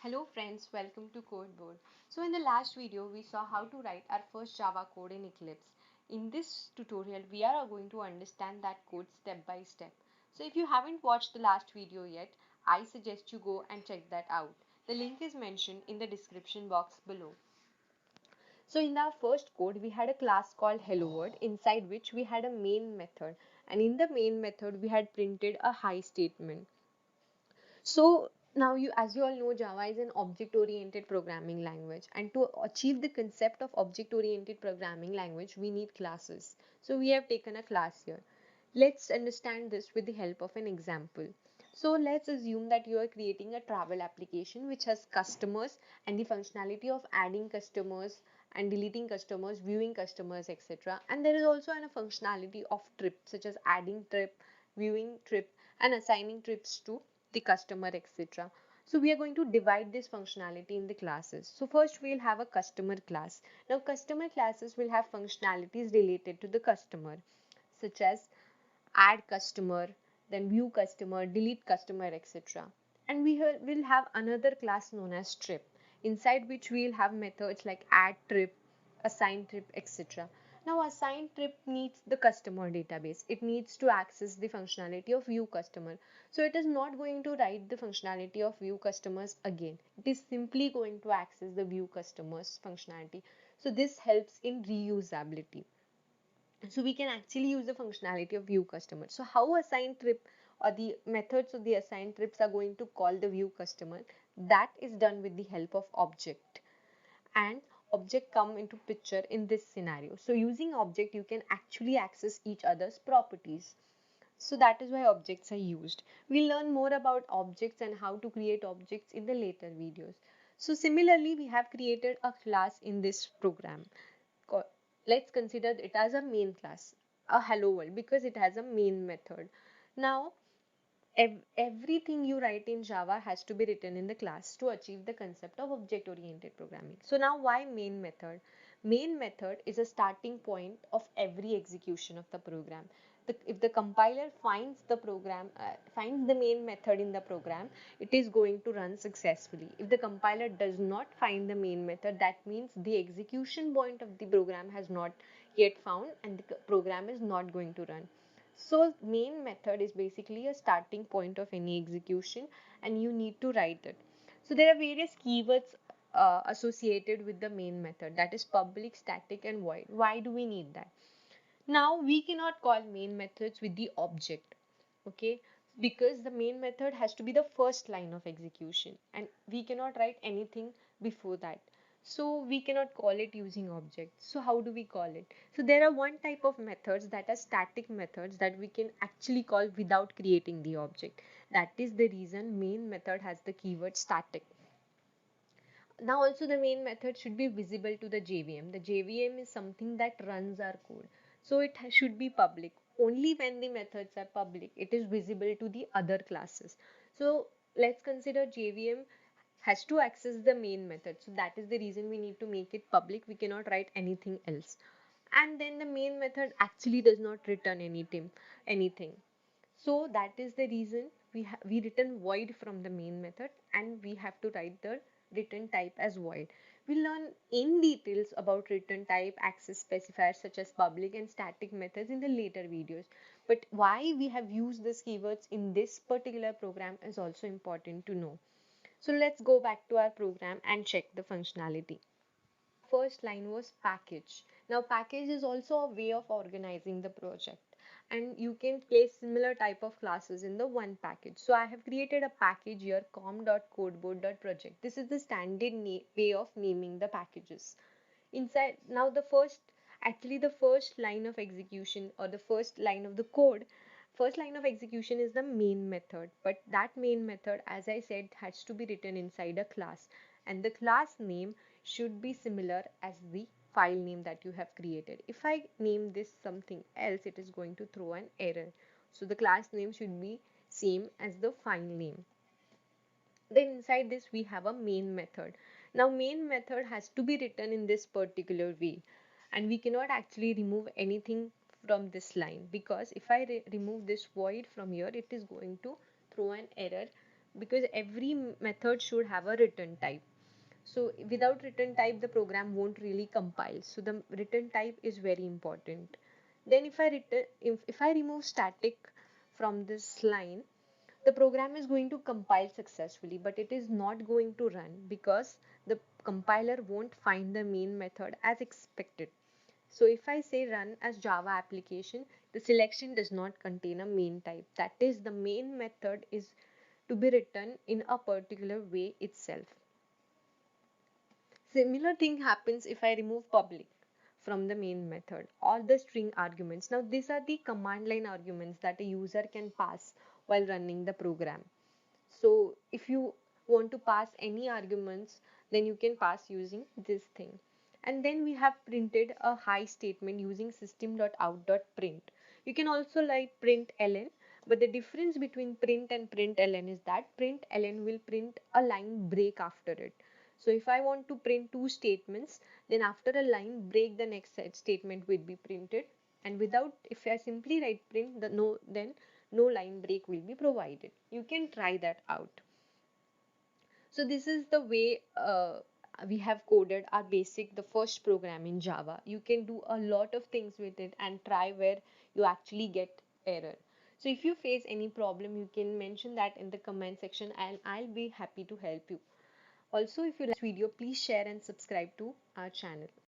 Hello friends, welcome to Codeboard. So in the last video, we saw how to write our first Java code in Eclipse. In this tutorial, we are going to understand that code step by step. So if you haven't watched the last video yet, I suggest you go and check that out. The link is mentioned in the description box below. So in our first code, we had a class called Hello World, inside which we had a main method. And in the main method, we had printed a hi statement. So now as you all know, Java is an object-oriented programming language, and to achieve the concept of object-oriented programming language, we need classes. So we have taken a class here. Let's understand this with the help of an example. So let's assume that you are creating a travel application which has customers and the functionality of adding customers and deleting customers, viewing customers, etc. And there is also a functionality of trip, such as adding trip, viewing trip, and assigning trips to the customer, etc. So we are going to divide this functionality in the classes. So first we'll have a customer class. Now customer classes will have functionalities related to the customer, such as add customer, then view customer, delete customer, etc. And we will have another class known as trip, inside which we'll have methods like add trip, assign trip, etc. Now assign trip needs the customer database. It needs to access the functionality of view customer. So it is not going to write the functionality of view customers again. It is simply going to access the view customers functionality. So this helps in reusability. So we can actually use the functionality of view customer. So how assign trip or the methods of the assign trips are going to call the view customer, that is done with the help of object, and object come into picture in this scenario. So using object you can actually access each other's properties. So that is why objects are used. We'll learn more about objects and how to create objects in the later videos. So similarly, we have created a class in this program. Let's consider it as a main class, a hello world, because it has a main method. Now everything you write in Java has to be written in the class to achieve the concept of object oriented programming. So now why main method? Main method is a starting point of every execution of the program. If the compiler finds the program, finds the main method in the program, it is going to run successfully. If the compiler does not find the main method, that means the execution point of the program has not yet found and the program is not going to run. So main method is basically a starting point of any execution and you need to write it. So there are various keywords associated with the main method, that is public, static and void. Why do we need that? Now we cannot call main methods with the object, okay? Because the main method has to be the first line of execution and we cannot write anything before that. So we cannot call it using objects. So how do we call it? So there are one type of methods that are static methods that we can actually call without creating the object. That is the reason main method has the keyword static. Now also the main method should be visible to the JVM. The JVM is something that runs our code. So it should be public. Only when the methods are public, it is visible to the other classes. So let's consider JVM has to access the main method. So that is the reason we need to make it public. We cannot write anything else. And then the main method actually does not return anything. So that is the reason we return void from the main method and we have to write the return type as void. We'll learn in details about return type, access specifiers such as public and static methods in the later videos. But why we have used these keywords in this particular program is also important to know. So let's go back to our program and check the functionality. First line was package. Now package is also a way of organizing the project and you can place similar type of classes in the one package. So I have created a package here, com.codeboard.project. This is the standard way of naming the packages. Inside now the first line of execution or the first line of the code, first line of execution is the main method, but that main method, as I said, has to be written inside a class and the class name should be similar as the file name that you have created. If I name this something else, it is going to throw an error. So the class name should be same as the file name. Then inside this we have a main method. Now main method has to be written in this particular way and we cannot actually remove anything from this line, because if I remove this void from here, it is going to throw an error because every method should have a return type. So without return type, the program won't really compile. So the return type is very important. Then if I remove static from this line, the program is going to compile successfully, but it is not going to run because the compiler won't find the main method as expected. So if I say run as Java application, the selection does not contain a main type. That is, the main method is to be written in a particular way itself. Similar thing happens if I remove public from the main method or the string arguments. Now these are the command line arguments that a user can pass while running the program. So if you want to pass any arguments, then you can pass using this thing. And then we have printed a high statement using system.out.print. You can also like print ln, but the difference between print and println is that println will print a line break after it. So if I want to print two statements, then after a line break, the next statement will be printed. And without, if I simply write print, then no line break will be provided. You can try that out. So this is the way we have coded our the first program in Java. You can do a lot of things with it and try where you actually get error. So if you face any problem, you can mention that in the comment section and I'll be happy to help you. Also, if you like this video, please share and subscribe to our channel.